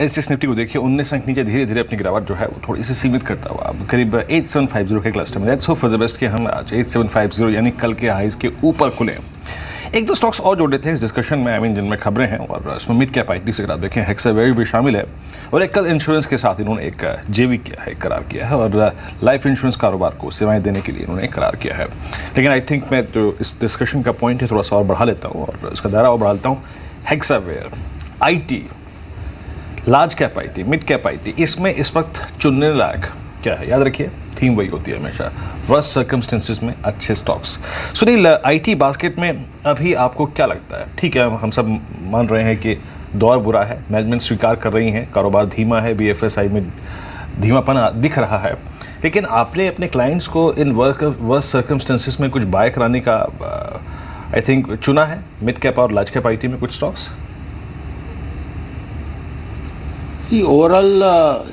SS Nifty को देखिए 19 अंक नीचे धीरे धीरे अपनी गिरावट जो है वो थोड़ी सी सीमित करता हुआ अब करीब 8750 के क्लस्टर में। That's hope for the best कि हम आज 8750 यानी कल के हाइज के ऊपर खुले। एक दो स्टॉक्स और जोड़े थे इस डिस्कशन में, जिनमें खबरें हैं और इसमें मिड कैप आईटी से अगर आप देखें हेक्सावेयर भी शामिल है और एक कल इंश्योरेंस के साथ इन्होंने एक जेवी किया है, करार किया है और लाइफ इंश्योरेंस कारोबार को सेवाएं देने के लिए इन्होंने एक करार किया है। लेकिन आई थिंक मैं जो इस डिस्कशन का पॉइंट है थोड़ा सा और बढ़ा लेता हूँ और इसका दायरा और बढ़ा लेता हूँ। Hexaware IT, large cap IT, mid cap IT, इसमें इस वक्त चुनने लायक क्या है? याद रखिए थीम वही होती है हमेशा, वर्स्ट सर्कमस्टेंसेस में अच्छे स्टॉक्स। सुनील, आईटी बास्केट में अभी आपको क्या लगता है? ठीक है, हम सब मान रहे हैं कि दौर बुरा है, मैनेजमेंट स्वीकार कर रही है, कारोबार धीमा है, बीएफएसआई में धीमापन दिख रहा है, लेकिन आपने अपने क्लाइंट्स को इन वर्स्ट सर्कमस्टेंसेस में कुछ बाय कराने का आई थिंक चुना है मिड कैप और लार्ज कैप आईटी में कुछ स्टॉक्स। ओवरऑल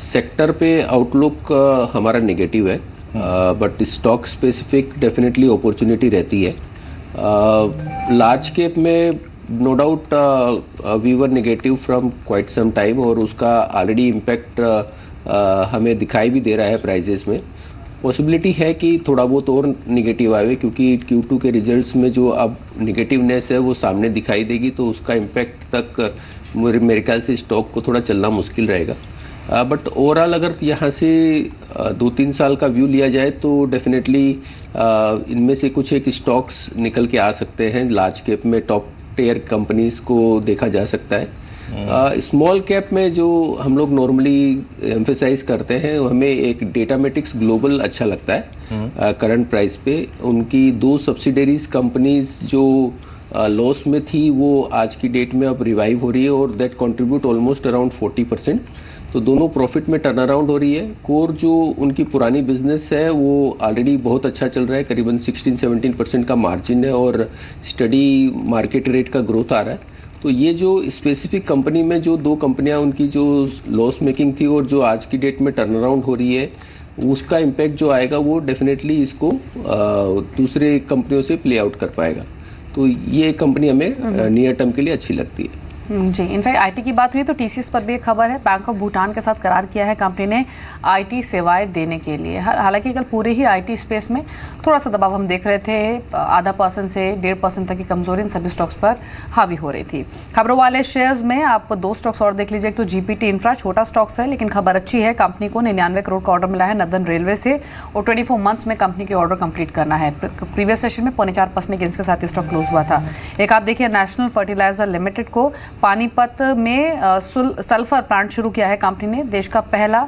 सेक्टर पे आउटलुक हमारा नेगेटिव है, but stock specific definitely opportunity रहती है। लार्ज कैप में no doubt we were negative from quite some time और उसका ऑलरेडी इम्पैक्ट हमें दिखाई भी दे रहा है प्राइजेस में। पॉसिबिलिटी है कि थोड़ा बहुत और निगेटिव आए, क्योंकि Q2 के रिजल्ट्स में जो अब निगेटिवनेस है वो सामने दिखाई देगी, तो उसका इम्पैक्ट तक मेरे ख्याल से स्टॉक को थोड़ा चलना मुश्किल रहेगा। बट ओवरऑल अगर यहाँ से 2-3 साल का व्यू लिया जाए तो डेफिनेटली इनमें से कुछ एक स्टॉक्स निकल के आ सकते हैं। लार्ज कैप में टॉप टियर कंपनीज को देखा जा सकता है। स्मॉल कैप में जो हम लोग नॉर्मली एम्फेसाइज करते हैं, हमें एक डेटामेटिक्स ग्लोबल अच्छा लगता है करंट प्राइस पे। उनकी 2 सब्सिडरीज कंपनीज जो लॉस में थी वो आज की डेट में अब रिवाइव हो रही है और दैट कंट्रीब्यूट ऑलमोस्ट अराउंड 40%, तो दोनों प्रॉफिट में टर्न अराउंड हो रही है। कोर जो उनकी पुरानी बिजनेस है वो ऑलरेडी बहुत अच्छा चल रहा है, करीबन 16-17% का मार्जिन है और स्टडी मार्केट रेट का ग्रोथ आ रहा है। तो ये जो स्पेसिफिक कंपनी में जो 2 कंपनियां उनकी जो लॉस मेकिंग थी और जो आज की डेट में टर्न अराउंड हो रही है, उसका इम्पैक्ट जो आएगा वो डेफिनेटली इसको दूसरे कंपनियों से प्ले आउट कर पाएगा। तो ये कंपनी हमें नियर टर्म के लिए अच्छी लगती है। जी, इनफैक्ट आईटी की बात हुई तो टीसीएस पर भी एक खबर है, बैंक ऑफ भूटान के साथ करार किया है कंपनी ने आईटी सेवाएं देने के लिए। हालांकि कल पूरे ही आईटी स्पेस में थोड़ा सा दबाव हम देख रहे थे, 0.5% से 1.5% तक की कमजोरी इन सभी स्टॉक्स पर हावी हो रही थी। खबरों वाले शेयर्स में आप 2 स्टॉक्स और देख लीजिए। तो जीपीटी इंफ्रा छोटा स्टॉक्स है लेकिन खबर अच्छी है, कंपनी को 99 करोड़ का ऑर्डर मिला है नदन रेलवे से और 24 मंथ्स में कंपनी के ऑर्डर कंप्लीट करना है। प्रीवियस सेशन में 4.25% गेंस के साथ स्टॉक क्लोज हुआ था। एक आप देखिए नेशनल फर्टिलाइजर लिमिटेड को पानीपत में सल्फर प्लांट शुरू किया है कंपनी ने। देश का पहला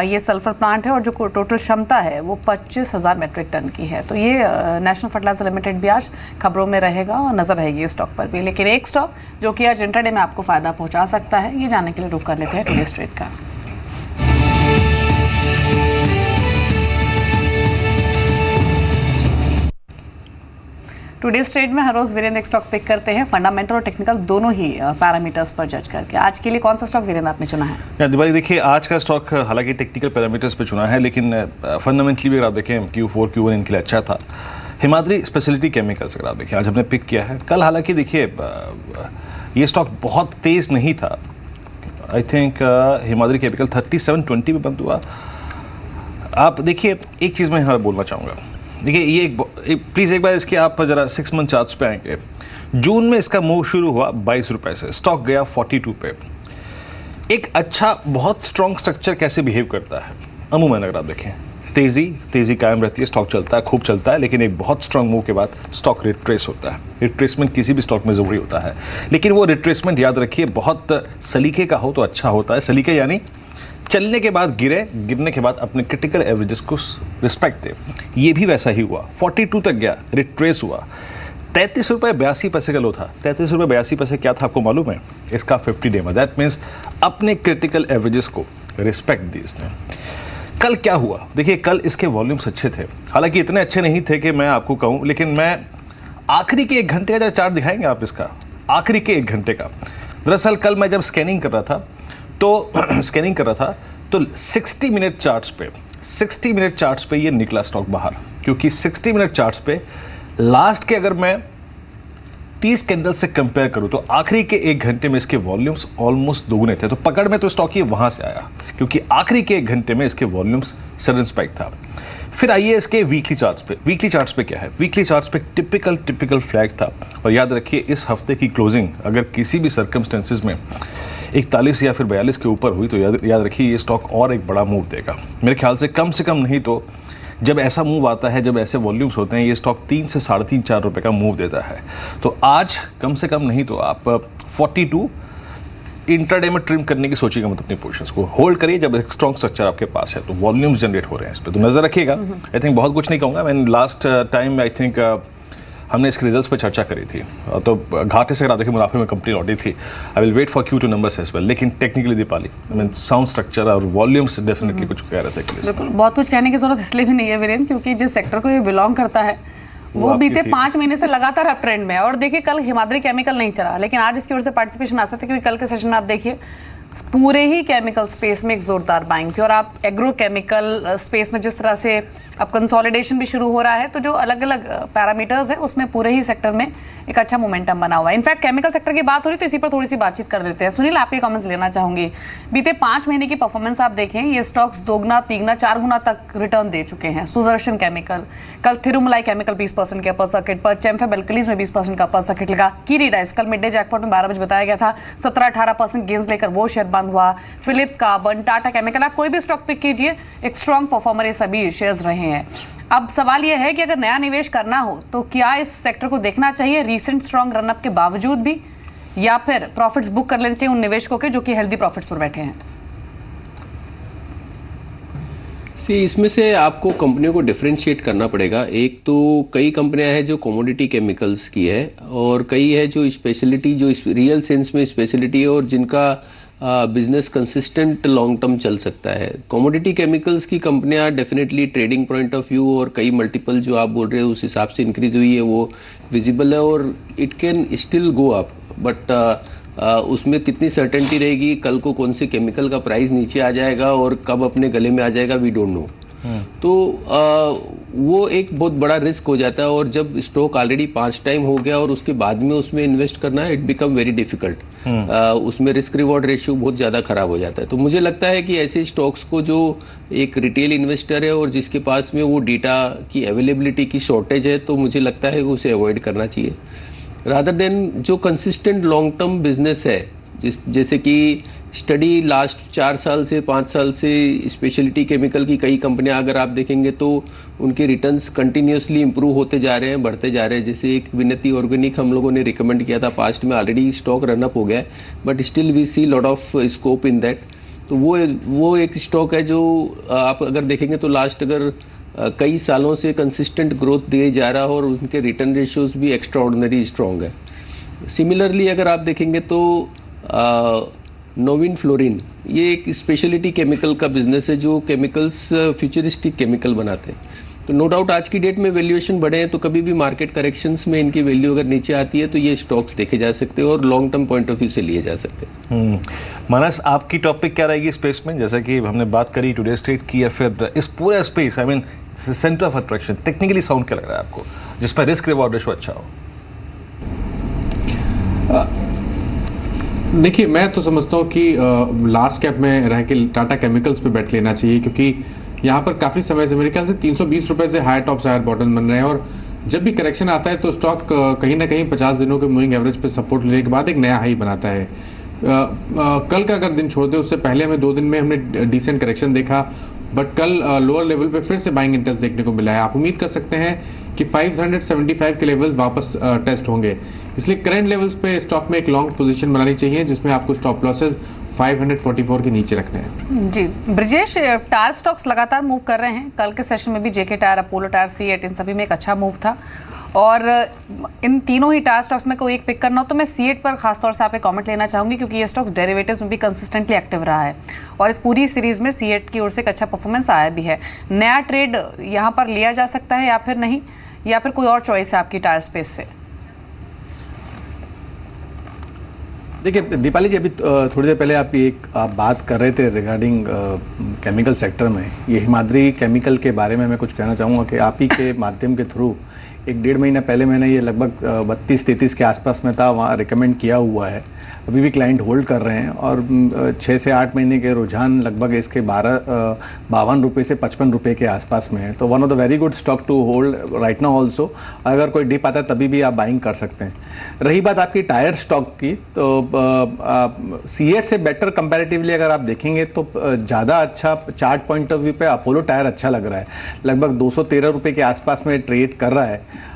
ये सल्फर प्लांट है और जो टोटल क्षमता है वो 25,000 मेट्रिक टन की है। तो ये नेशनल फर्टिलाइजर लिमिटेड भी आज खबरों में रहेगा और नजर रहेगी स्टॉक पर भी। लेकिन एक स्टॉक जो कि आज इंट्राडे में आपको फायदा पहुंचा सकता है, ये जानने के लिए रुक कर लेते हैं टुडे स्ट्रेट का। टुडे स्ट्रेट में हर रोज वीरेंद्र एक स्टॉक पिक करते हैं, फंडामेंटल और टेक्निकल दोनों ही पैरामीटर्स पर जज करके। आज के लिए कौन सा स्टॉक वीरेंद्र आपने चुना है? दिवाली देखिए आज का स्टॉक हालांकि टेक्निकल पैरामीटर्स पे चुना है लेकिन फंडामेंटली भी अगर आप देखें Q4 Q1 इनके लिए अच्छा था। हिमाद्री स्पेशलिटी केमिकल्स अगर आप देखें आज हमने पिक किया है। कल हालांकि देखिए ये स्टॉक बहुत तेज नहीं था। आई थिंक हिमाद्री केमिकल 3720 में बंद हुआ। आप देखिए एक चीज़ मैं यहाँ बोलना चाहूँगा, देखिए ये प्लीज़ एक बार इसके आप जरा 6 मंथ चार्ट्स पे आएंगे। जून में इसका मूव शुरू हुआ 22 रुपये से, स्टॉक गया 42 पे। एक अच्छा बहुत स्ट्रॉन्ग स्ट्रक्चर कैसे बिहेव करता है अमूमन अगर आप देखें, तेज़ी कायम रहती है, स्टॉक चलता है, खूब चलता है, लेकिन एक बहुत स्ट्रॉन्ग मूव के बाद स्टॉक रिट्रेस होता है। रिट्रेसमेंट किसी भी स्टॉक में ज़रूरी होता है, लेकिन वो रिट्रेसमेंट याद रखिए बहुत सलीके का हो तो अच्छा होता है। सलीके यानी चलने के बाद गिरने के बाद अपने क्रिटिकल एवरेजेस को रिस्पेक्ट दे। ये भी वैसा ही हुआ, 42 तक गया, रिट्रेस हुआ। 33 रुपये 82 पैसे का लो था। 33 रुपये 82 पैसे क्या था आपको मालूम है? इसका 50 डे में, दैट मीन्स अपने क्रिटिकल एवरेजेस को रिस्पेक्ट दी इसने। कल क्या हुआ देखिए, कल इसके वॉल्यूम्स अच्छे थे, हालांकि इतने अच्छे नहीं थे कि मैं आपको कहूँ, लेकिन मैं आखिरी के 1 घंटे का जरा चार्ट दिखाएंगे आप इसका, आखिरी के 1 घंटे का। दरअसल कल मैं जब स्कैनिंग कर रहा था तो 60 मिनट चार्ट्स पे ये निकला स्टॉक बाहर, क्योंकि 60 मिनट चार्ट्स पे लास्ट के अगर मैं 30 कैंडल से कंपेयर करूं तो आखिरी के 1 घंटे में इसके वॉल्यूम्स ऑलमोस्ट दोगुने थे। तो पकड़ में तो स्टॉक ये वहां से आया क्योंकि आखिरी के 1 घंटे में इसके वॉल्यूम्स सडन स्पाइक था। फिर आइए इसके वीकली चार्ट्स पे। वीकली चार्ट्स पे क्या है? वीकली चार्ट्स पे टिपिकल फ्लैग था। और याद रखिए इस हफ्ते की क्लोजिंग अगर किसी भी सर्कमस्टेंसेज में 41 या फिर 42 के ऊपर हुई तो याद रखिए ये स्टॉक और एक बड़ा मूव देगा। मेरे ख्याल से कम नहीं तो जब ऐसा मूव आता है, जब ऐसे वॉल्यूम्स होते हैं, ये स्टॉक 3 से 3.5-4 रुपए का मूव देता है। तो आज कम से कम नहीं तो आप 42 इंट्राडे में ट्रिम करने की सोचिएगा, मतलब अपनी पोजीशंस को होल्ड करिए जब एक स्ट्रॉन्ग स्ट्रक्चर आपके पास है तो वॉल्यूम्स जनरेट हो रहे हैं इस पर तो नजर रखिएगा। आई थिंक बहुत कुछ नहीं कहूँगा, मैंने लास्ट टाइम आई थिंक हमने इसके रिजल्ट्स पे चर्चा करी थी तो घाटे से देखिए मुनाफे में कंपनी लौटी थी। I will wait for Q2 numbers as well, लेकिन technically Deepali I mean sound structure और वॉल्यूम्स डेफिनेटली कुछ कह रहे थे। बिल्कुल, बहुत कुछ कहने की जरूरत इसलिए भी नहीं है वीरेंद्र, क्योंकि जिस सेक्टर को ये बिलोंग करता है वो बीते 5 महीने से लगातार अप ट्रेंड में है। और देखिए कल हिमाद्री केमिकल नहीं चला, लेकिन आज इसकी ओर से पार्टिसिपेशन आ सकता है क्योंकि कल के सेशन में आप देखिए पूरे ही केमिकल स्पेस में एक जोरदार बाइंग थी। और आप एग्रो केमिकल स्पेस में जिस तरह से अब कंसोलिडेशन भी शुरू हो रहा है तो जो अलग अलग पैरामीटर्स है उसमें पूरे ही सेक्टर में एक अच्छा मोमेंटम बना हुआ है। इनफैक्ट केमिकल सेक्टर की बात हो रही तो इसी पर थोड़ी सी बातचीत कर लेते हैं। सुनील, आपके कमेंट्स लेना चाहूंगी। बीते 5 महीने की परफॉर्मेंस आप देखें, ये स्टॉक्स 2 3 4 गुना तक रिटर्न दे चुके हैं। सुदर्शन केमिकल, कल थिरुमलाई केमिकल 20% के अपर सर्किट पर, चैम्फेब एल्कलीज में 20% का अपर सर्किट लगा। कीरी डाइस कल मिड डे जैकपॉट में 12 बजे बताया गया था 17-18% गेंस लेकर वो शेयर बंद हुआ। फिलिप्स, कार्बन, टाटा केमिकल, आप कोई भी स्टॉक पिक कीजिए, एक स्ट्रॉन्ग परफॉर्मर ये सभी शेयर्स रहे हैं। अब सवाल यह है कि अगर नया निवेश करना हो तो क्या इस सेक्टर को देखना चाहिए रीसेंट स्ट्रॉन्ग रनअप के बावजूद भी, या फिर प्रॉफिट्स बुक कर लेने चाहिए उन निवेशकों के जो कि हेल्दी प्रॉफिट्स पर बैठे हैं? इसमें से आपको कंपनियों को डिफरेंशिएट करना पड़ेगा। एक तो कई कंपनियां हैं जो कमोडिटी केमिकल्स की है और कई है जो स्पेशलिटी, जो रियल सेंस में स्पेशलिटी है और जिनका बिजनेस कंसिस्टेंट लॉन्ग टर्म चल सकता है। कमोडिटी केमिकल्स की कंपनियां definitely trading point of view और कई मल्टीपल जो आप बोल रहे हो उस हिसाब से इंक्रीज हुई है, वो विजिबल है और it can still go up. But उसमें कितनी सर्टेनिटी रहेगी, कल को कौन से केमिकल का प्राइस नीचे आ जाएगा और कब अपने गले में आ जाएगा, वी डोंट नो। तो वो एक बहुत बड़ा रिस्क हो जाता है और जब स्टॉक ऑलरेडी 5 टाइम हो गया और उसके बाद में उसमें इन्वेस्ट करना इट बिकम वेरी डिफिकल्ट। उसमें रिस्क रिवॉर्ड रेशियो बहुत ज़्यादा खराब हो जाता है। तो मुझे लगता है कि ऐसे स्टॉक्स को जो एक रिटेल इन्वेस्टर है और जिसके पास में वो डेटा की अवेलेबिलिटी की शॉर्टेज है, तो मुझे लगता है उसे अवॉइड करना चाहिए रादर देन जो कंसिस्टेंट लॉन्ग टर्म बिजनेस है। जैसे कि स्टडी लास्ट 4 साल से 5 साल से स्पेशलिटी केमिकल की कई कंपनियां अगर आप देखेंगे तो उनके रिटर्न्स कंटिन्यूसली इंप्रूव होते जा रहे हैं, बढ़ते जा रहे हैं। जैसे एक विनती ऑर्गेनिक हम लोगों ने रिकमेंड किया था पास्ट में, ऑलरेडी स्टॉक रनअप हो गया है but still we see lot of scope in that. तो वो एक स्टॉक है जो आप अगर देखेंगे तो लास्ट अगर कई सालों से कंसिस्टेंट ग्रोथ दिए जा रहा हो और उनके रिटर्न रेशियोज भी एक्स्ट्रा ऑर्डिनरी स्ट्रॉन्ग है। सिमिलरली अगर आप देखेंगे तो नोविन फ्लोरिन, ये एक स्पेशलिटी केमिकल का बिजनेस है जो केमिकल्स फ्यूचरिस्टिक केमिकल बनाते हैं। तो नो डाउट आज की डेट में वैल्यूएशन बढ़े हैं तो कभी भी मार्केट करेक्शंस में इनकी वैल्यू अगर नीचे आती है तो ये स्टॉक्स देखे जा सकते हैं और long term point of view से लिए जा सकते हैं। मानस, आपकी टॉपिक क्या रहेगी स्पेस में? जैसे कि हमने बात करी टुडे स्ट्रीट की या फिर इस पूरे space, I mean centre of attraction, technically sound क्या लग रहा है आपको जिस पर रिस्क रिवॉर्ड रेशियो अच्छा हो? देखिए, मैं तो समझता हूँ कि लार्ज कैप में रह के टाटा केमिकल्स पे बैठ लेना चाहिए क्योंकि यहाँ पर काफ़ी समय से मेरे ख्याल से 320 रुपये से हायर टॉप से हायर बॉटम बन रहे हैं और जब भी करेक्शन आता है तो स्टॉक कहीं ना कहीं 50 दिनों के मूविंग एवरेज पे सपोर्ट लेने के बाद एक नया हाई बनाता है। कल का अगर दिन छोड़ दे उससे पहले हमें 2 दिन में हमने डिसेंट करेक्शन देखा बट कल लोअर लेवल पे फिर से बाइंग इंटरेस्ट देखने को मिला है। आप उम्मीद कर सकते हैं कि 575 के लेवल्स वापस टेस्ट होंगे, इसलिए करंट लेवल्स पे स्टॉक में एक लॉन्ग पोजीशन बनानी चाहिए जिसमें आपको स्टॉप लॉसेस 544 के नीचे रखने हैं। जी ब्रजेश, टायर स्टॉक्स लगातार मूव कर रहे हैं। कल के सेशन में भी जेके टायर, अपोलो टायर, सीएट, इन सभी में एक अच्छा मूव था और इन तीनों ही टायर स्टॉक्स में कोई एक पिक करना हो तो मैं सीएट पर खासतौर से आप एक कमेंट लेना चाहूँगी क्योंकि ये स्टॉक्स डेरिवेटिव्स में भी कंसिस्टेंटली एक्टिव रहा है और इस पूरी सीरीज में सीएट की ओर से एक अच्छा परफॉर्मेंस आया भी है। नया ट्रेड यहाँ पर लिया जा सकता है या फिर नहीं, या फिर कोई और चॉइस है आपकी टायर स्पेस से? देखिए दीपाली जी, अभी थोड़ी देर पहले आप बात कर रहे थे रिगार्डिंग केमिकल सेक्टर में। ये हिमाद्री केमिकल के बारे में मैं कुछ कहना चाहूँगा कि आप ही के माध्यम के थ्रू एक डेढ़ महीना पहले मैंने ये लगभग 32-33 के आसपास में था, वहाँ रिकमेंड किया हुआ है। अभी भी क्लाइंट होल्ड कर रहे हैं और 6 से 8 महीने के रुझान लगभग इसके 52 रुपये से 55 रुपये के आसपास में है। तो one of the very good stock to hold right now also. अगर कोई डिप आता है तभी भी आप बाइंग कर सकते हैं। रही बात आपकी टायर स्टॉक की, तो सीएट से बेटर कंपैरेटिवली अगर आप देखेंगे तो ज़्यादा अच्छा चार्ट पॉइंट ऑफ व्यू पे अपोलो टायर अच्छा लग रहा है। लगभग 213 रुपये के आसपास में ट्रेड कर रहा है।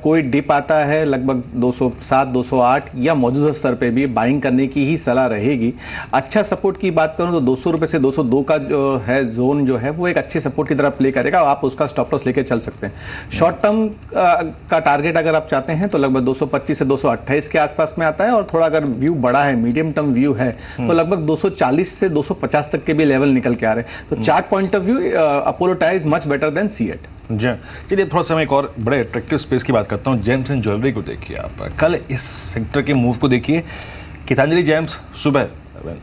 कोई डिप आता है लगभग 207, 208 या मौजूदा स्तर पे भी बाइंग करने की ही सलाह रहेगी। अच्छा सपोर्ट की बात करूं तो 200 रुपये से 202 का जो है जोन जो है वो एक अच्छे सपोर्ट की तरफ प्ले करेगा। आप उसका स्टॉप लॉस लेके चल सकते हैं। शॉर्ट टर्म का टारगेट अगर आप चाहते हैं तो लगभग 225 से 228 के आसपास में आता है, और थोड़ा अगर व्यू बड़ा है, मीडियम टर्म व्यू है, तो लगभग 240 से 250 तक के भी लेवल निकल के आ रहे हैं। तो chart point of view Apollo tyre is much better than CEAT. जी चलिए, थोड़ा सा मैं एक और बड़े अट्रैक्टिव स्पेस की बात करता हूँ। जेम्स एंड ज्वेलरी को देखिए आप, कल इस सेक्टर के मूव को देखिए। गीतांजलि जेम्स सुबह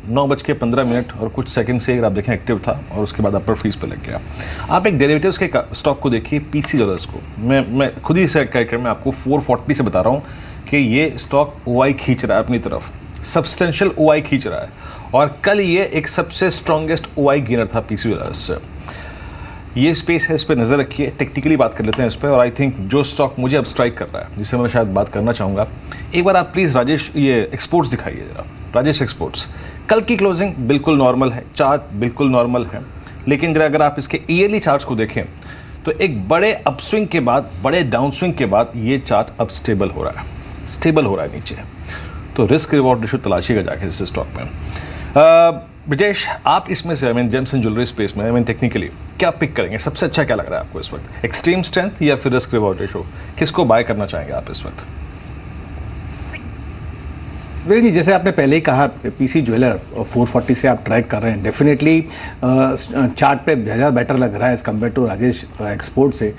9:15 और कुछ सेकंड से अगर आप देखें एक्टिव था, और उसके बाद अपर फ्रीज पे लग गया। आप एक डेरिवेटिव्स के स्टॉक को देखिए, पीसी ज्वेलर्स को। मैं खुद ही से कार्यक्रम में आपको 440 से बता रहा हूँ कि ये स्टॉक ओआई खींच रहा है अपनी तरफ, सब्सटेंशियल ओआई खींच रहा है, और कल ये एक सबसे स्ट्रॉन्गेस्ट ओआई गेनर था पीसी ज्वेलर्स से। ये स्पेस है, इस पर नज़र रखिए। टेक्निकली बात कर लेते हैं इस पर, और आई थिंक जो स्टॉक मुझे अब स्ट्राइक कर रहा है, जिससे मैं शायद बात करना चाहूँगा, एक बार आप प्लीज़ राजेश ये एक्सपोर्ट्स दिखाइए जरा। राजेश एक्सपोर्ट्स कल की क्लोजिंग बिल्कुल नॉर्मल है, चार्ट बिल्कुल नॉर्मल है, लेकिन जरा अगर आप इसके ईयरली चार्ट्स को देखें तो एक बड़े अपस्विंग के बाद, बड़े डाउनस्विंग के बाद ये चार्ट अब स्टेबल हो रहा है नीचे। तो रिस्क रिवॉर्ड रेशियो तलाशिएगा जाके इस स्टॉक में। ब्रिजेश, आप इसमें से जेम्स एंड ज्वेलरी स्पेस में टेक्निकली क्या पिक करेंगे? सबसे अच्छा क्या लग रहा है आपको इस वक्त? एक्सट्रीम स्ट्रेंथ या फिर रिस्क रिवॉर्ड रेशियो? किसको बाय करना चाहेंगे आप इस वक्त? वीर जी, जैसे आपने पहले ही कहा, पीसी ज्वेलर 440 से आप ट्रैक कर रहे हैं, डेफिनेटली चार्ट पे ज़्यादा बेटर लग रहा है as compared to Rajesh export से।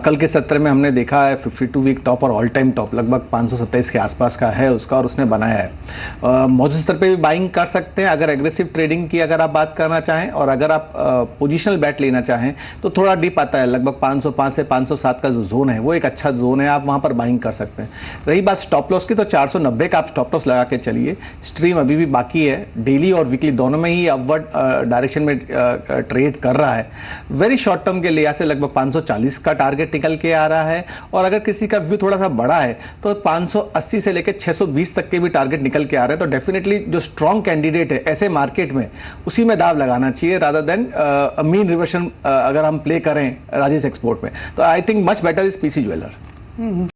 कल के सत्र में हमने देखा है 52 वीक टॉप और ऑल टाइम टॉप लगभग 527 के आसपास का है उसका, और उसने बनाया है। मौजूदा स्तर पे भी बाइंग कर सकते हैं अगर एग्रेसिव ट्रेडिंग की अगर आप बात करना चाहें, और अगर आप पोजिशनल बैट लेना चाहें तो थोड़ा डिप आता है। लगभग 505 से 507 का जो जोन है वो एक अच्छा जोन है, आप वहाँ पर बाइंग कर सकते हैं। रही बात स्टॉप लॉस की, तो 490 का आप स्टॉप लॉस लगा के चलिए। स्ट्रीम अभी भी बाकी है, डेली और वीकली दोनों में ही अपवर्ड डायरेक्शन में ट्रेड कर रहा है। वेरी शॉर्ट टर्म के लिहाज से लगभग 540 का टारगेट निकल के आ रहा है, और अगर किसी का व्यू थोड़ा सा बड़ा है तो 580 से लेकर 620 तक के भी टारगेट निकल के आ रहे हैं। तो डेफिनेटली जो स्ट्रॉन्ग कैंडिडेट है ऐसे मार्केट में, उसी में दाव लगाना चाहिए रादर देन मीन रिवर्शन अगर हम प्ले करें राजेश एक्सपोर्ट में। तो I think much better is PC jeweller.